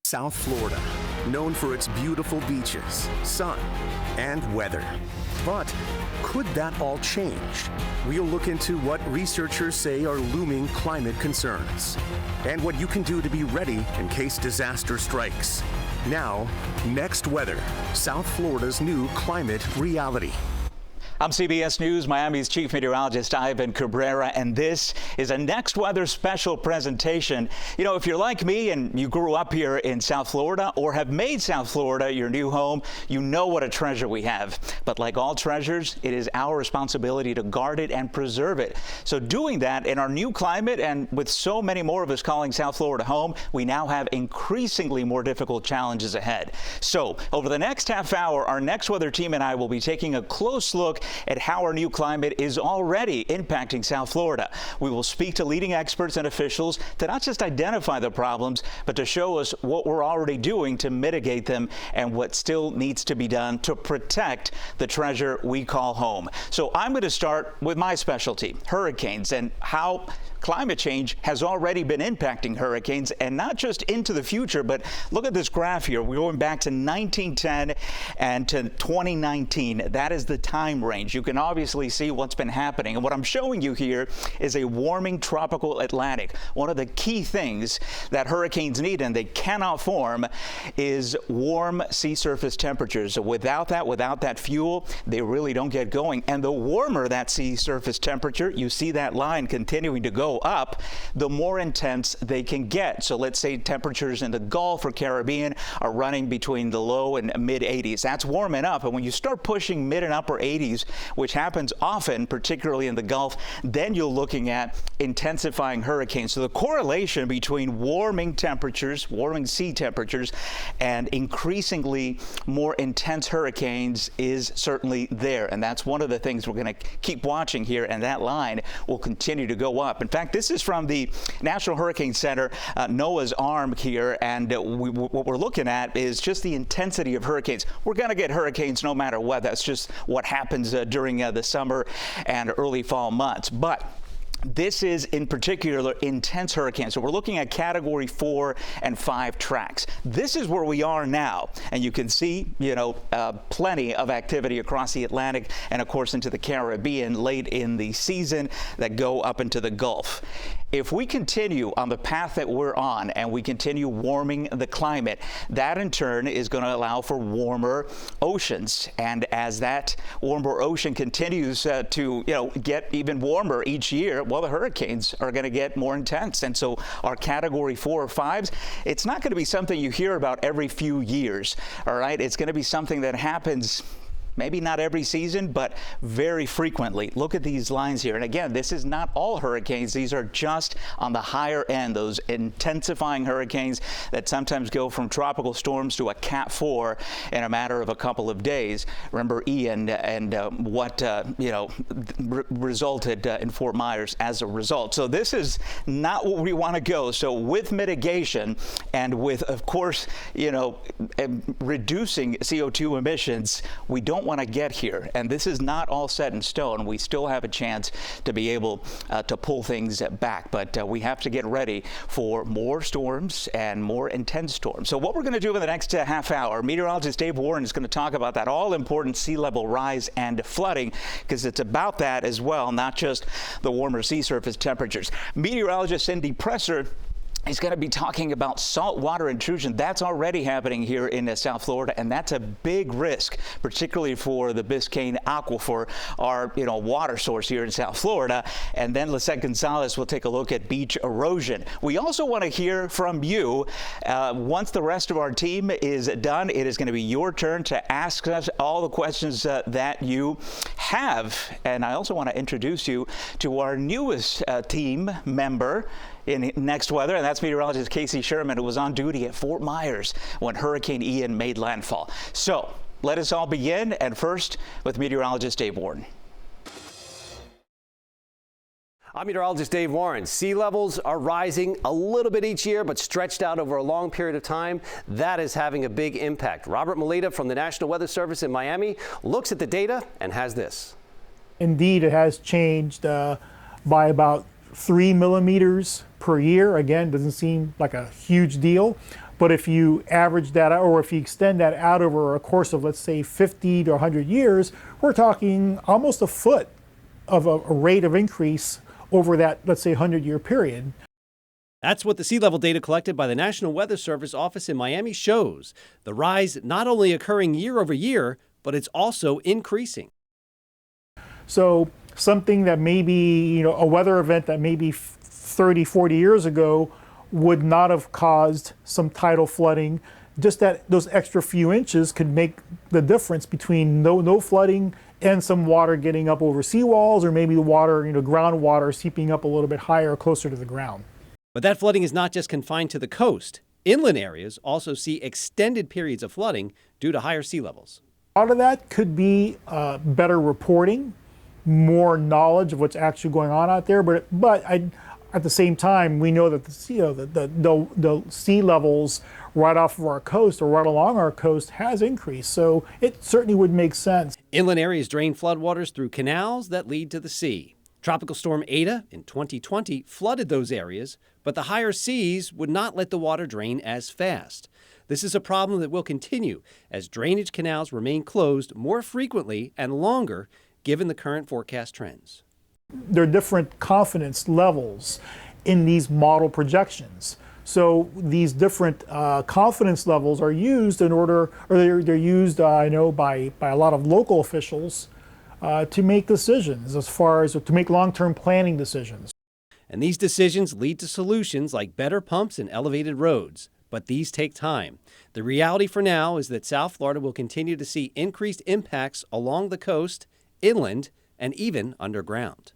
South Florida, known for its beautiful beaches, sun, and weather. But could that all change? We'll look into what researchers say are looming climate concerns and what you can do to be ready in case disaster strikes. Now, Next Weather, South Florida's new climate reality. I'm CBS News Miami's Chief Meteorologist Ivan Cabrera, and this is a Next Weather special presentation. You know, if you're like me and you grew up here in South Florida or have made South Florida your new home, you know what a treasure we have. But like all treasures, it is our responsibility to guard it and preserve it. So doing that in our new climate, and with so many more of us calling South Florida home, we now have increasingly more difficult challenges ahead. So over the next half hour, our Next Weather team and I will be taking a close look at how our new climate is already impacting South Florida. We will speak to leading experts and officials to not just identify the problems, but to show us what we're already doing to mitigate them and what still needs to be done to protect the treasure we call home. So I'm going to start with my specialty, hurricanes, and how climate change has already been impacting hurricanes, and not just into the future, but look at this graph here. We're going back to 1910 and to 2019. That is the time range. You can obviously see what's been happening. And what I'm showing you here is a warming tropical Atlantic. One of the key things that hurricanes need, and they cannot form, is warm sea surface temperatures. So without that fuel, they really don't get going. And the warmer that sea surface temperature, you see that line continuing to go up, the more intense they can get. So let's say temperatures in the Gulf or Caribbean are running between the low and mid 80s. That's warming up. And when you start pushing mid and upper 80s, which happens often, particularly in the Gulf, then you're looking at intensifying hurricanes. So the correlation between warming temperatures, warming sea temperatures, and increasingly more intense hurricanes is certainly there. And that's one of the things we're going to keep watching here, and that line will continue to go up. In fact, this is from the National Hurricane Center, NOAA's arm here, and what we're looking at is just the intensity of hurricanes. We're going to get hurricanes no matter what. That's just what happens during the summer and early fall months. But this is in particular intense hurricanes. So we're looking at category 4 and 5 tracks. This is where we are now. And you can see, plenty of activity across the Atlantic and, of course, into the Caribbean late in the season that go up into the Gulf. If we continue on the path that we're on and we continue warming the climate, that in turn is going to allow for warmer oceans. And as that warmer ocean continues to get even warmer each year, well, the hurricanes are going to get more intense. And so our category 4 or 5s, it's not going to be something you hear about every few years. All right. It's going to be something that happens maybe not every season, but very frequently. Look at these lines here. And again, this is not all hurricanes. These are just on the higher end, those intensifying hurricanes that sometimes go from tropical storms to a Cat 4 in a matter of a couple of days. Remember Ian and what resulted in Fort Myers as a result. So this is not what we want to go. So with mitigation and with, of course, reducing CO2 emissions, we don't want to get here. And this is not all set in stone. We still have a chance to be able to pull things back. But we have to get ready for more storms and more intense storms. So what we're going to do in the next half hour, meteorologist Dave Warren is going to talk about that all-important sea level rise and flooding, because it's about that as well, not just the warmer sea surface temperatures. Meteorologist Cindy Presser is going to be talking about saltwater intrusion. That's already happening here in South Florida, and that's a big risk, particularly for the Biscayne Aquifer, our water source here in South Florida. And then Lisette Gonzalez will take a look at beach erosion. We also want to hear from you. Once the rest of our team is done, it is going to be your turn to ask us all the questions that you have. And I also want to introduce you to our newest team member in Next Weather, and that's meteorologist Casey Sherman, who was on duty at Fort Myers when Hurricane Ian made landfall. So let us all begin, and first with meteorologist Dave Warren. I'm meteorologist Dave Warren. Sea levels are rising a little bit each year, but stretched out over a long period of time. That is having a big impact. Robert Melita from the National Weather Service in Miami looks at the data and has this. Indeed, it has changed by about 3 millimeters per year. Again, doesn't seem like a huge deal, But if you average that out, or if you extend that out over a course of, let's say, 50 to 100 years, we're talking almost a foot of a rate of increase over that, let's say, 100-year period. That's what the sea level data collected by the National Weather Service office in Miami shows. The rise not only occurring year over year, but it's also increasing. So something that maybe, a weather event that maybe 30, 40 years ago would not have caused some tidal flooding, just that those extra few inches could make the difference between no flooding and some water getting up over seawalls, or maybe the water, groundwater seeping up a little bit higher, closer to the ground. But that flooding is not just confined to the coast. Inland areas also see extended periods of flooding due to higher sea levels. A lot of that could be better reporting, more knowledge of what's actually going on out there. But at the same time, we know that the sea levels right off of our coast or right along our coast has increased. So it certainly would make sense. Inland areas drain floodwaters through canals that lead to the sea. Tropical storm Eta in 2020 flooded those areas, but the higher seas would not let the water drain as fast. This is a problem that will continue as drainage canals remain closed more frequently and longer given the current forecast trends. There are different confidence levels in these model projections. So these different confidence levels are used in order, or they're used, I know, by a lot of local officials to make decisions, as far as to make long-term planning decisions. And these decisions lead to solutions like better pumps and elevated roads. But these take time. The reality for now is that South Florida will continue to see increased impacts along the coast, inland, and even underground.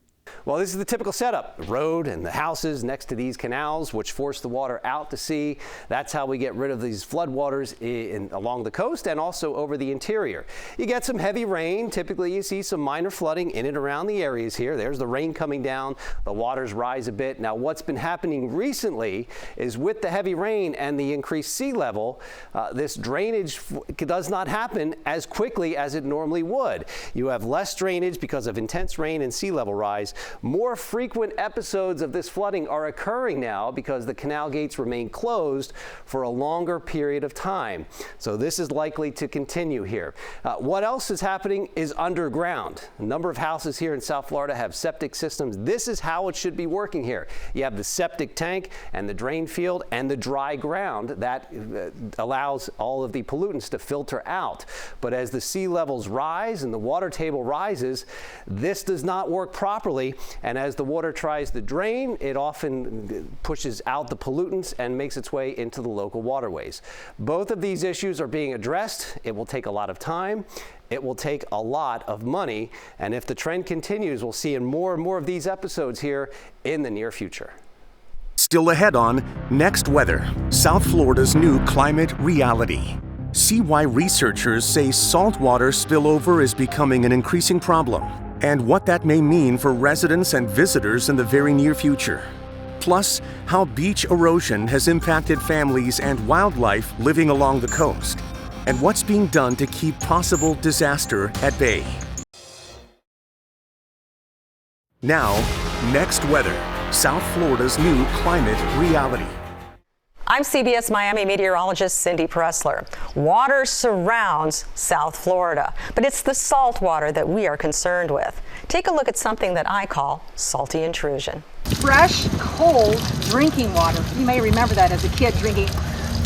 Well, this is the typical setup. The road and the houses next to these canals, which force the water out to sea. That's how we get rid of these floodwaters along the coast and also over the interior. You get some heavy rain. Typically, you see some minor flooding in and around the areas here. There's the rain coming down. The waters rise a bit. Now, what's been happening recently is with the heavy rain and the increased sea level, this drainage does not happen as quickly as it normally would. You have less drainage because of intense rain and sea level rise. More frequent episodes of this flooding are occurring now because the canal gates remain closed for a longer period of time. So this is likely to continue here. What else is happening is underground. A number of houses here in South Florida have septic systems. This is how it should be working here. You have the septic tank and the drain field and the dry ground that allows all of the pollutants to filter out. But as the sea levels rise and the water table rises, this does not work properly. And as the water tries to drain, it often pushes out the pollutants and makes its way into the local waterways. Both of these issues are being addressed. It will take a lot of time. It will take a lot of money. And if the trend continues, we'll see more and more of these episodes here in the near future. Still ahead on Next Weather, South Florida's new climate reality. See why researchers say saltwater spillover is becoming an increasing problem, and what that may mean for residents and visitors in the very near future. Plus, how beach erosion has impacted families and wildlife living along the coast, and what's being done to keep possible disaster at bay. Now, Next Weather, South Florida's new climate reality. I'm CBS Miami meteorologist Cindy Pressler. Water surrounds South Florida, but it's the salt water that we are concerned with. Take a look at something that I call salty intrusion. Fresh, cold drinking water. You may remember that as a kid, drinking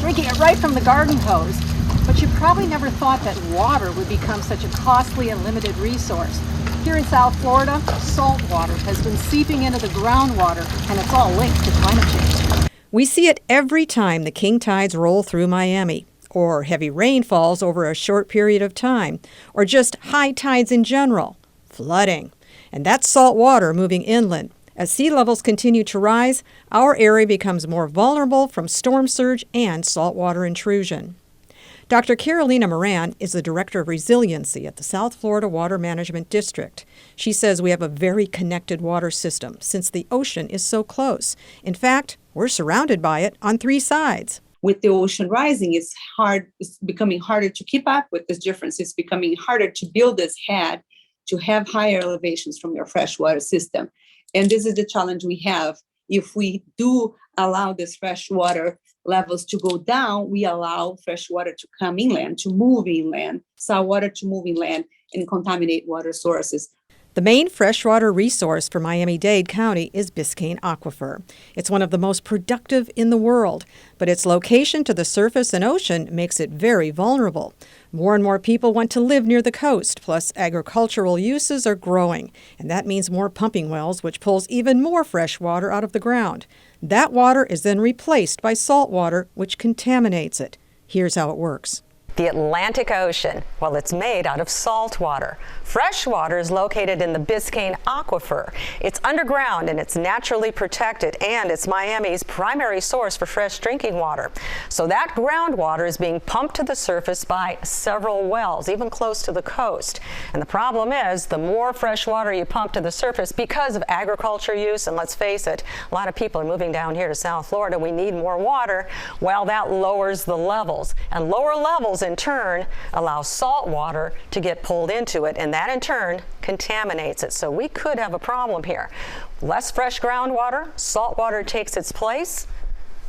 it right from the garden hose. But you probably never thought that water would become such a costly and limited resource. Here in South Florida, salt water has been seeping into the groundwater, and it's all linked to climate change. We see it every time the king tides roll through Miami, or heavy rain falls over a short period of time, or just high tides in general, flooding. And that's salt water moving inland. As sea levels continue to rise, our area becomes more vulnerable from storm surge and saltwater intrusion. Dr. Carolina Moran is the Director of Resiliency at the South Florida Water Management District. She says we have a very connected water system since the ocean is so close. In fact, we're surrounded by it on 3 sides. With the ocean rising, it's becoming harder to keep up with this difference. It's becoming harder to build this head, to have higher elevations from your freshwater system. And this is the challenge we have. If we do allow this fresh water levels to go down, we allow fresh water to come inland, to move inland, salt water to move inland and contaminate water sources. The main freshwater resource for Miami-Dade County is Biscayne Aquifer. It's one of the most productive in the world, but its location to the surface and ocean makes it very vulnerable. More and more people want to live near the coast, plus agricultural uses are growing, and that means more pumping wells, which pulls even more fresh water out of the ground. That water is then replaced by salt water, which contaminates it. Here's how it works. The Atlantic Ocean, well, it's made out of salt water. Fresh water is located in the Biscayne Aquifer. It's underground and it's naturally protected, and it's Miami's primary source for fresh drinking water. So that groundwater is being pumped to the surface by several wells, even close to the coast. And the problem is, the more fresh water you pump to the surface because of agriculture use, and let's face it, a lot of people are moving down here to South Florida. We need more water. Well, that lowers the levels, and lower levels in turn allow salt water to get pulled into it, and that in turn contaminates it. So we could have a problem here. Less fresh groundwater, salt water takes its place,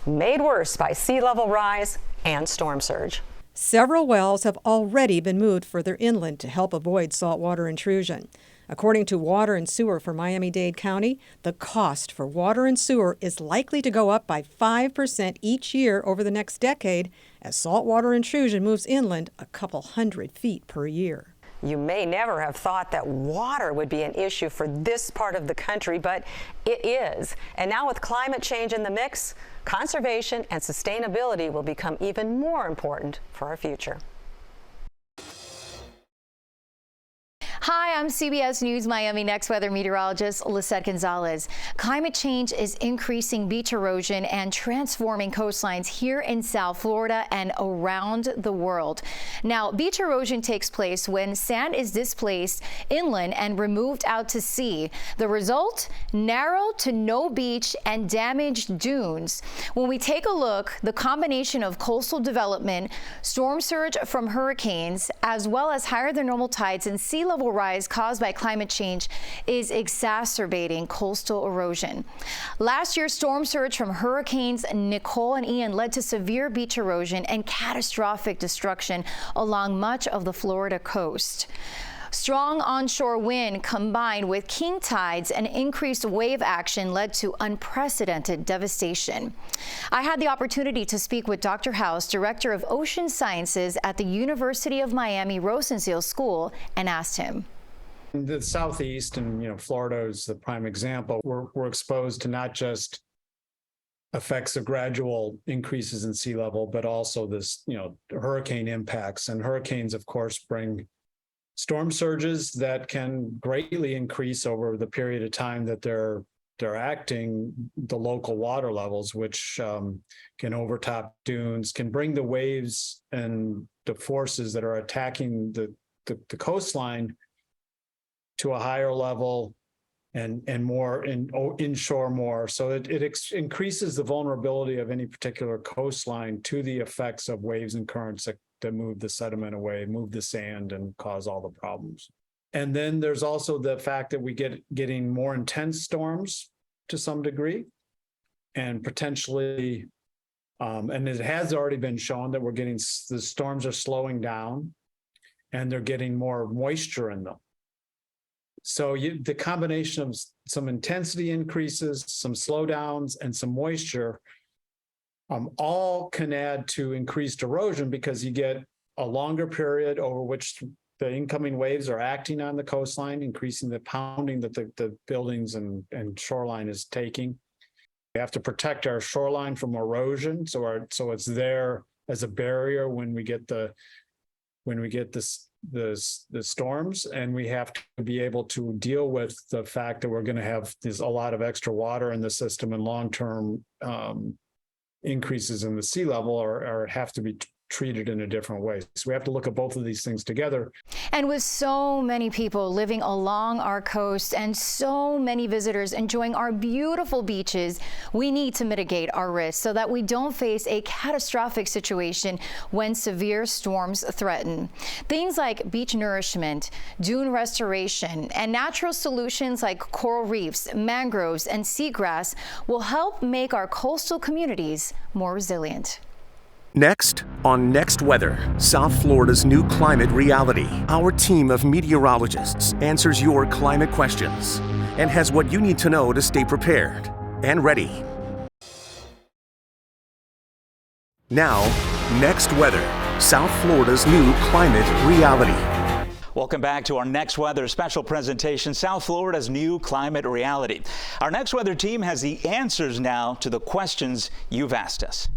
made worse by sea level rise and storm surge. Several wells have already been moved further inland to help avoid saltwater intrusion. According to Water and Sewer for Miami-Dade County, the cost for water and sewer is likely to go up by 5% each year over the next decade as saltwater intrusion moves inland a couple hundred feet per year. You may never have thought that water would be an issue for this part of the country, but it is. And now with climate change in the mix, conservation and sustainability will become even more important for our future. Hi, I'm CBS News Miami Next weather meteorologist Lisette Gonzalez. Climate change is increasing beach erosion and transforming coastlines here in South Florida and around the world. Now, beach erosion takes place when sand is displaced inland and removed out to sea. The result? Narrow to no beach and damaged dunes. When we take a look, the combination of coastal development, storm surge from hurricanes, as well as higher than normal tides and sea level rise caused by climate change is exacerbating coastal erosion. Last year's storm surge from hurricanes Nicole and Ian led to severe beach erosion and catastrophic destruction along much of the Florida coast. Strong onshore wind combined with king tides and increased wave action led to unprecedented devastation. I had the opportunity to speak with Dr. House, Director of Ocean Sciences at the University of Miami Rosenstiel School, and asked him. In the Southeast, and Florida is the prime example, we're exposed to not just effects of gradual increases in sea level, but also this, hurricane impacts. And hurricanes, of course, bring storm surges that can greatly increase over the period of time that they're acting the local water levels, which can overtop dunes, can bring the waves and the forces that are attacking the coastline to a higher level and more inshore more. So it increases the vulnerability of any particular coastline to the effects of waves and currents that move the sediment away, move the sand, and cause all the problems. And then there's also the fact that we getting more intense storms to some degree, and potentially, and it has already been shown that the storms are slowing down and they're getting more moisture in them. So the combination of some intensity increases, some slowdowns, and some moisture all can add to increased erosion, because you get a longer period over which the incoming waves are acting on the coastline, increasing the pounding that the buildings and shoreline is taking. We have to protect our shoreline from erosion, so it's there as a barrier when we get the storms, and we have to be able to deal with the fact that we're going to have a lot of extra water in the system, and long-term increases in the sea level or have to be treated in a different way. So we have to look at both of these things together. And with so many people living along our coast and so many visitors enjoying our beautiful beaches, we need to mitigate our risks so that we don't face a catastrophic situation when severe storms threaten. Things like beach nourishment, dune restoration, and natural solutions like coral reefs, mangroves, and seagrass will help make our coastal communities more resilient. Next, on Next Weather, South Florida's new climate reality. Our team of meteorologists answers your climate questions and has what you need to know to stay prepared and ready. Now, Next Weather, South Florida's new climate reality. Welcome back to our Next Weather special presentation, South Florida's new climate reality. Our Next Weather team has the answers now to the questions you've asked us.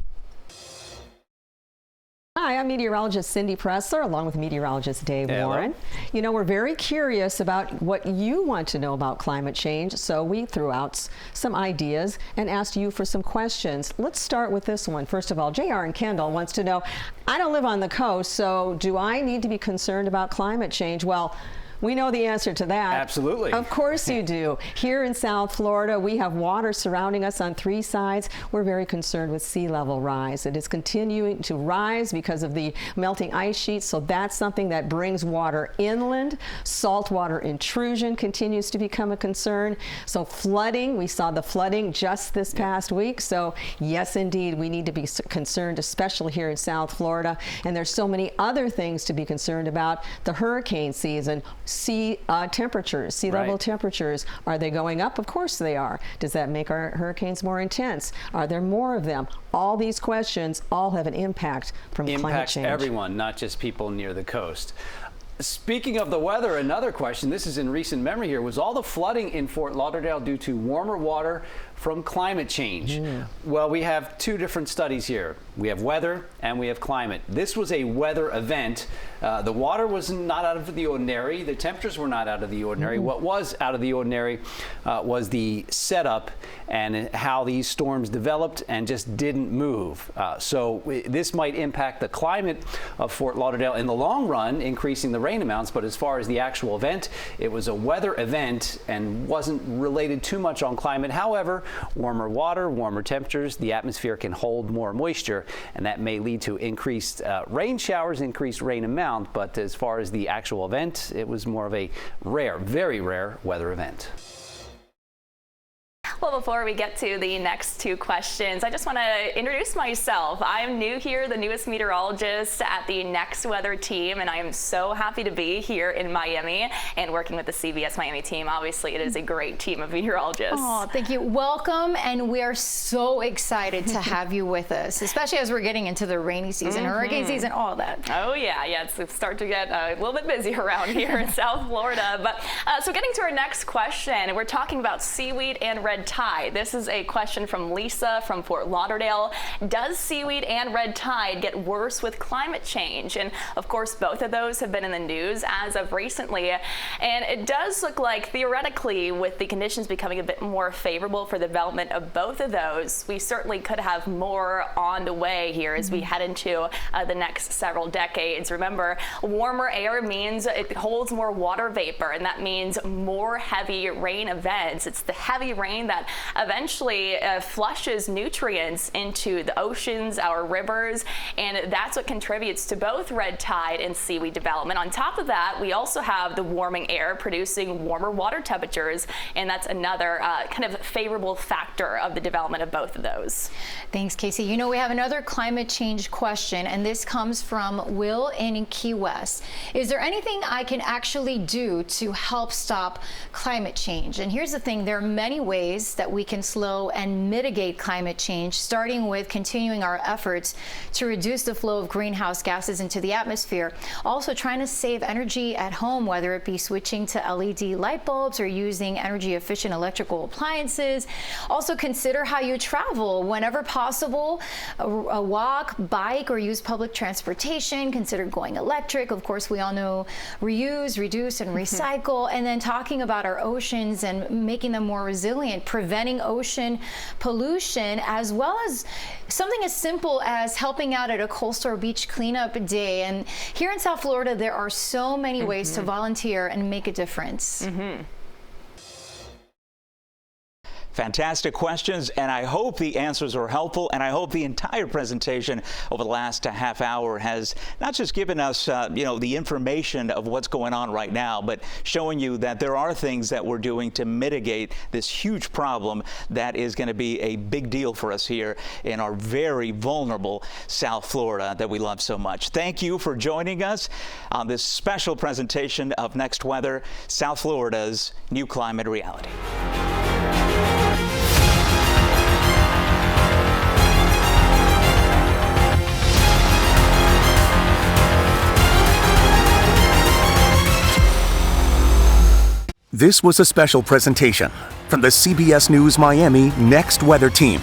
Hi, I'm meteorologist Cindy Pressler, along with meteorologist Dave Warren. You know, we're very curious about what you want to know about climate change, so we threw out some ideas and asked you for some questions. Let's start with this one. First of all, JR and Kendall wants to know, I don't live on the coast, so do I need to be concerned about climate change? Well, we know the answer to that. Absolutely. Of course you do. Here in South Florida, we have water surrounding us on 3 sides. We're very concerned with sea level rise. It is continuing to rise because of the melting ice sheets, so that's something that brings water inland. Saltwater intrusion continues to become a concern. So flooding, we saw the flooding just this past week. So yes, indeed, we need to be concerned, especially here in South Florida. And there's so many other things to be concerned about. The hurricane season, sea temperatures, sea level temperatures, are they going up? Of course they are. Does that make our hurricanes more intense? Are there more of them? All these questions all have an impact from climate change. Impacts everyone, not just people near the coast. Speaking of the weather, another question, this is in recent memory here, was all the flooding in Fort Lauderdale due to warmer water from climate change? Well, we have 2 different studies here. We have weather and we have climate. This was a weather event. The water was not out of the ordinary. The temperatures were not out of the ordinary. What was out of the ordinary was the setup and how these storms developed and just didn't move. So this might impact the climate of Fort Lauderdale in the long run, increasing the rain amounts. But as far as the actual event, it was a weather event and wasn't related too much on climate. However, warmer water, warmer temperatures, the atmosphere can hold more moisture, and that may lead to increased rain showers, increased rain amount. But as far as the actual event, it was more of a rare, very rare weather event. Well, before we get to the next 2 questions, I just want to introduce myself. I'm new here, the newest meteorologist at the Next Weather team, and I am so happy to be here in Miami and working with the CBS Miami team. Obviously, it is a great team of meteorologists. Oh, thank you. Welcome, and we are so excited to have you with us, especially as we're getting into the rainy season, hurricane season, all that. Oh, yeah, it's start to get a little bit busy around here in South Florida. But so getting to our next question, we're talking about seaweed and red tide. This is a question from Lisa from Fort Lauderdale. Does seaweed and red tide get worse with climate change? And of course, both of those have been in the news as of recently. And it does look like theoretically, with the conditions becoming a bit more favorable for the development of both of those, we certainly could have more on the way here as we head into the next several decades. Remember, warmer air means it holds more water vapor, and that means more heavy rain events. It's the heavy rain that eventually flushes nutrients into the oceans, our rivers, and that's what contributes to both red tide and seaweed development. On top of that, we also have the warming air producing warmer water temperatures, and that's another kind of favorable factor of the development of both of those. Thanks, Casey. You know, we have another climate change question, and this comes from Will in Key West. Is there anything I can actually do to help stop climate change? And here's the thing, there are many ways that we can slow and mitigate climate change, starting with continuing our efforts to reduce the flow of greenhouse gases into the atmosphere. Also trying to save energy at home, whether it be switching to LED light bulbs or using energy efficient electrical appliances. Also consider how you travel whenever possible. A walk, bike, or use public transportation. Consider going electric. Of course, we all know reuse, reduce, and recycle. And then talking about our oceans and making them more resilient. preventing ocean pollution, as well as something as simple as helping out at a coastal beach cleanup day. And here in South Florida, there are so many ways to volunteer and make a difference. Fantastic questions, and I hope the answers are helpful, and I hope the entire presentation over the last half hour has not just given us, the information of what's going on right now, but showing you that there are things that we're doing to mitigate this huge problem that is going to be a big deal for us here in our very vulnerable South Florida that we love so much. Thank you for joining us on this special presentation of Next Weather, South Florida's new climate reality. This was a special presentation from the CBS News Miami Next Weather team.